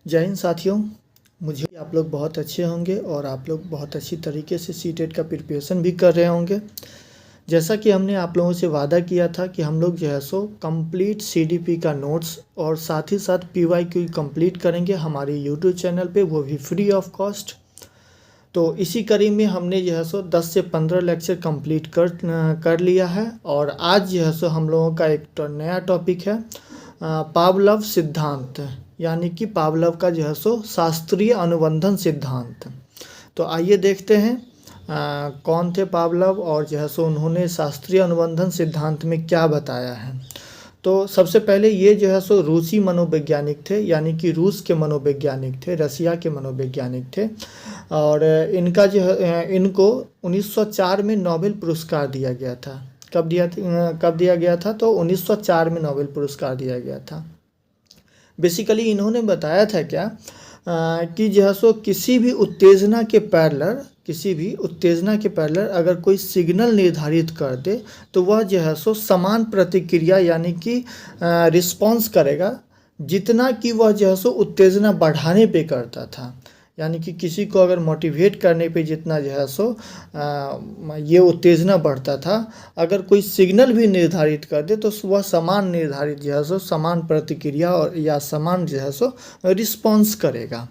जय हिंद साथियों। मुझे आप लोग बहुत अच्छे होंगे और आप लोग बहुत अच्छी तरीके से सीटेट का प्रिपरेशन भी कर रहे होंगे। जैसा कि हमने आप लोगों से वादा किया था कि हम लोग जो है सो कंप्लीट सीडीपी का नोट्स और साथ ही साथ पीवाईक्यू कंप्लीट करेंगे हमारे यूट्यूब चैनल पे, वो भी फ्री ऑफ कॉस्ट। तो इसी कड़ी में हमने जो है सो 10 से 15 लेक्चर कंप्लीट कर लिया है और आज जो है सो हम लोगों का एक नया टॉपिक है पावलव सिद्धांत, यानी कि पावलव का जो है सो शास्त्रीय अनुबंधन सिद्धांत। तो आइए देखते हैं कौन थे पावलव और जो है सो उन्होंने शास्त्रीय अनुबंधन सिद्धांत में क्या बताया है। तो सबसे पहले ये जो है सो रूसी मनोवैज्ञानिक थे, यानी कि रूस के मनोवैज्ञानिक थे, रसिया के मनोवैज्ञानिक थे। और इनका जो है इनको 1904 में नोबेल पुरस्कार दिया गया था। कब दिया गया था? तो 1904 में नोबेल पुरस्कार दिया गया था। बेसिकली इन्होंने बताया था क्या कि जो है सो किसी भी उत्तेजना के पैरेलल अगर कोई सिग्नल निर्धारित कर दे तो वह जो है सो समान प्रतिक्रिया यानी कि रिस्पॉन्स करेगा जितना कि वह जो है सो उत्तेजना बढ़ाने पे करता था। यानी कि किसी को अगर मोटिवेट करने पे जितना जो है सो ये उत्तेजना बढ़ता था, अगर कोई सिग्नल भी निर्धारित कर दे तो वह समान निर्धारित जो है सो समान प्रतिक्रिया और या समान जो है सो रिस्पॉन्स करेगा।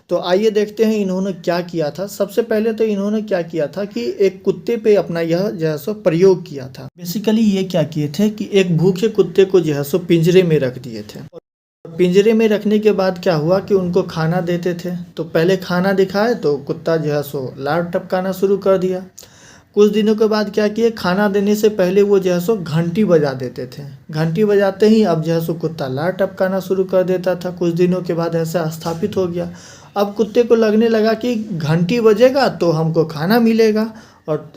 तो आइए देखते हैं इन्होंने क्या किया था। सबसे पहले तो इन्होंने क्या किया था कि एक कुत्ते पे अपना यह जो है सो प्रयोग किया था। बेसिकली ये क्या किए थे कि एक भूखे कुत्ते को जो है सो पिंजरे में रख दिए थे। पिंजरे में रखने के बाद क्या हुआ कि उनको खाना देते थे। तो पहले खाना दिखाए तो कुत्ता जो है सो लार टपकाना शुरू कर दिया। कुछ दिनों के बाद क्या किए, खाना देने से पहले वो जो है सो घंटी बजा देते थे। घंटी बजाते ही अब जो है सो कुत्ता लार टपकाना शुरू कर देता था। कुछ दिनों के बाद ऐसा स्थापित हो गया। अब कुत्ते को लगने लगा कि घंटी बजेगा तो हमको खाना मिलेगा और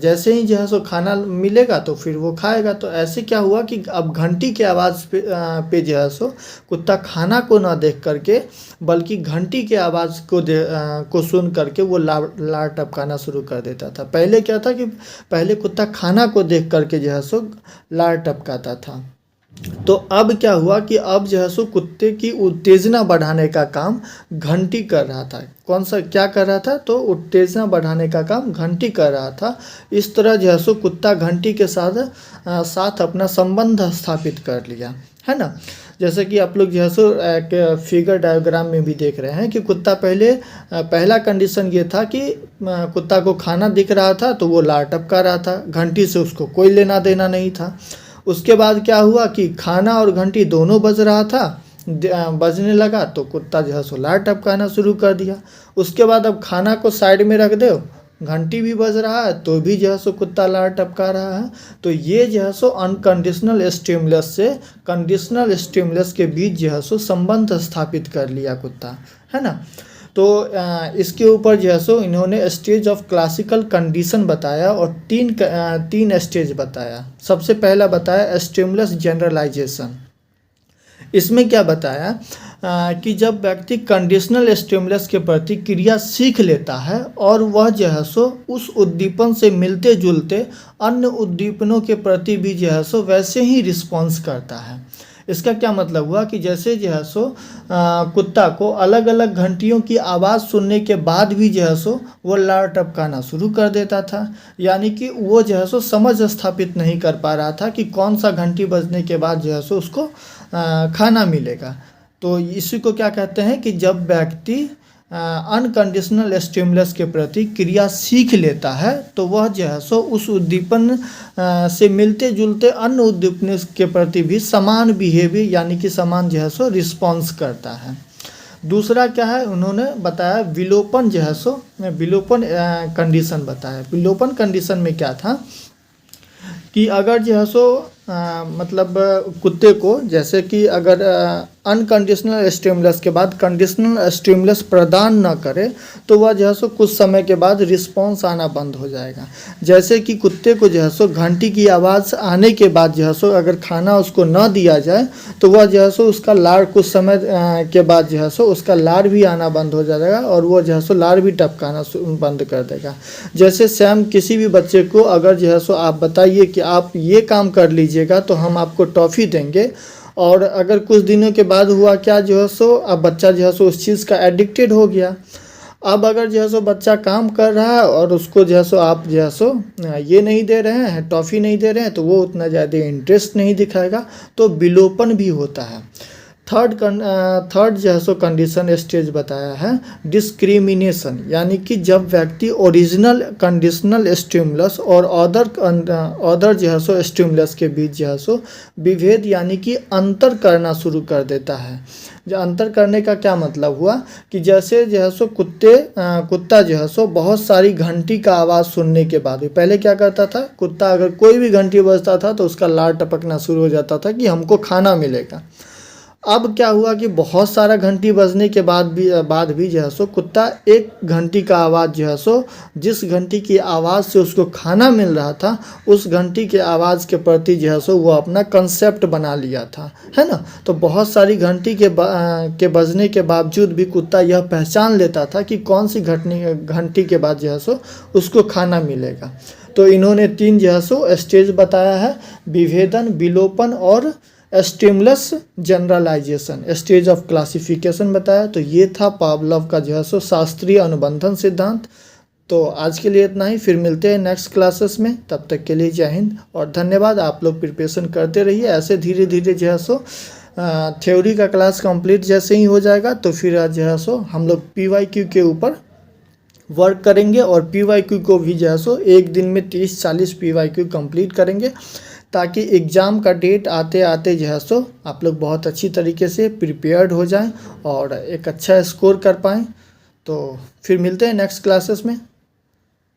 जैसे ही जो है सो खाना मिलेगा तो फिर वो खाएगा। तो ऐसे क्या हुआ कि अब घंटी के आवाज़ पे जो है सो कुत्ता खाना को ना देख करके बल्कि घंटी के आवाज़ को सुन करके वो लार टपकाना शुरू कर देता था। पहले क्या था कि पहले कुत्ता खाना को देख करके जो है सो लार टपकाता था। तो अब क्या हुआ कि अब जो है सो कुत्ते की उत्तेजना बढ़ाने का काम घंटी कर रहा था। कौन सा क्या कर रहा था? तो उत्तेजना बढ़ाने का काम घंटी कर रहा था। इस तरह जो है सो कुत्ता घंटी के साथ अपना संबंध स्थापित कर लिया, है ना। जैसे कि आप लोग जो है सो एक फिगर डायग्राम में भी देख रहे हैं कि कुत्ता पहला कंडीशन ये था कि कुत्ता को खाना दिख रहा था तो वो लार टपका रहा था, घंटी से उसको कोई लेना देना नहीं था। उसके बाद क्या हुआ कि खाना और घंटी दोनों बज रहा था, बजने लगा तो कुत्ता जो है सो लार टपकाना शुरू कर दिया। उसके बाद अब खाना को साइड में रख दो, घंटी भी बज रहा है तो भी जो है सो कुत्ता लार टपका रहा है। तो ये जो है सो अनकंडीशनल स्टिमुलस से कंडीशनल स्टिमुलस के बीच जो है सो संबंध स्थापित कर लिया कुत्ता, है ना। तो इसके ऊपर जो है सो इन्होंने स्टेज ऑफ क्लासिकल कंडीशन बताया और तीन स्टेज बताया। सबसे पहला बताया स्टिमुलस जनरलाइजेशन। इसमें क्या बताया कि जब व्यक्ति कंडीशनल स्टिमुलस के प्रति क्रिया सीख लेता है और वह जो है सो उस उद्दीपन से मिलते जुलते अन्य उद्दीपनों के प्रति भी जो है सो वैसे ही रिस्पॉन्स करता है। इसका क्या मतलब हुआ कि जैसे जो है सो कुत्ता को अलग अलग घंटियों की आवाज़ सुनने के बाद भी जो है सो वो लार टपकाना शुरू कर देता था। यानी कि वो जो है सो समझ स्थापित नहीं कर पा रहा था कि कौन सा घंटी बजने के बाद जो है सो उसको खाना मिलेगा। तो इसी को क्या कहते हैं कि जब व्यक्ति अनकंडीशनल स्टिमुलस के प्रति क्रिया सीख लेता है तो वह जो है सो उस उद्दीपन से मिलते जुलते अन्य उद्दीपन के प्रति भी समान बिहेवियर यानी कि समान जो है सो रिस्पॉन्स करता है। दूसरा क्या है, उन्होंने बताया विलोपन जो है सो विलोपन कंडीशन बताया। विलोपन कंडीशन में क्या था कि अगर जो है सो मतलब कुत्ते को जैसे कि अगर अनकंडीशनल स्टिमुलस के बाद कंडीशनल स्टिमुलस प्रदान न करे तो वह जो है सो कुछ समय के बाद रिस्पॉन्स आना बंद हो जाएगा। जैसे कि कुत्ते को जो है सो घंटी की आवाज़ आने के बाद जो है सो अगर खाना उसको न दिया जाए तो वह जो है सो उसका लार कुछ समय के बाद जो है सो उसका लार भी आना बंद हो जाएगा और वो जो है सो लार भी टपकाना बंद कर देगा। जैसे सेम किसी भी बच्चे को अगर जो है सो आप बताइए कि आप ये काम कर लीजिएगा तो हम आपको टॉफ़ी देंगे और अगर कुछ दिनों के बाद हुआ क्या जो है सो, अब बच्चा जो है सो उस चीज़ का एडिक्टेड हो गया। अब अगर जो है सो बच्चा काम कर रहा है और उसको जो है सो आप जो है सो ये नहीं दे रहे हैं, टॉफ़ी नहीं दे रहे हैं, तो वो उतना ज़्यादा इंटरेस्ट नहीं दिखाएगा, तो विलोपन भी होता है। थर्ड जो है सो कंडीशन स्टेज बताया है डिस्क्रिमिनेशन, यानी कि जब व्यक्ति ओरिजिनल कंडीशनल स्टिमुलस और अदर जो है सो स्टिमुलस के बीच जो है सो विभेद यानी कि अंतर करना शुरू कर देता है। जो अंतर करने का क्या मतलब हुआ कि जैसे जो है सो कुत्ता जो है सो बहुत सारी घंटी का आवाज़ सुनने के बाद, पहले क्या करता था, कुत्ता अगर कोई भी घंटी बजता था तो उसका लार टपकना शुरू हो जाता था कि हमको खाना मिलेगा। अब क्या हुआ कि बहुत सारा घंटी बजने के बाद भी जो है सो कुत्ता एक घंटी का आवाज़ जो है सो, जिस घंटी की आवाज़ से उसको खाना मिल रहा था, उस घंटी के आवाज़ के प्रति जो है सो वो अपना कंसेप्ट बना लिया था, है ना। तो बहुत सारी घंटी के बजने के बावजूद भी कुत्ता यह पहचान लेता था कि कौन सी घंटी के बाद जो है सो उसको खाना मिलेगा। तो इन्होंने 3 जो है सो स्टेज बताया है, विभेदन, विलोपन और stimulus generalisation, stage of classification बताया। तो ये था पावलोव का जो है सो शास्त्रीय अनुबंधन सिद्धांत। तो आज के लिए इतना ही, फिर मिलते हैं नेक्स्ट क्लासेस में। तब तक के लिए जय हिंद और धन्यवाद। आप लोग प्रिपरेशन करते रहिए, ऐसे धीरे धीरे जो है सो थ्योरी का क्लास कंप्लीट जैसे ही हो जाएगा तो फिर जो है सो हम लोग PYQ के ऊपर वर्क करेंगे और PYQ को भी जो है सो एक दिन में 30-40 PYQ कंप्लीट करेंगे, ताकि एग्ज़ाम का डेट आते आते जो है सो आप लोग बहुत अच्छी तरीके से प्रिपेयर्ड हो जाएं और एक अच्छा स्कोर कर पाएँ। तो फिर मिलते हैं नेक्स्ट क्लासेस में।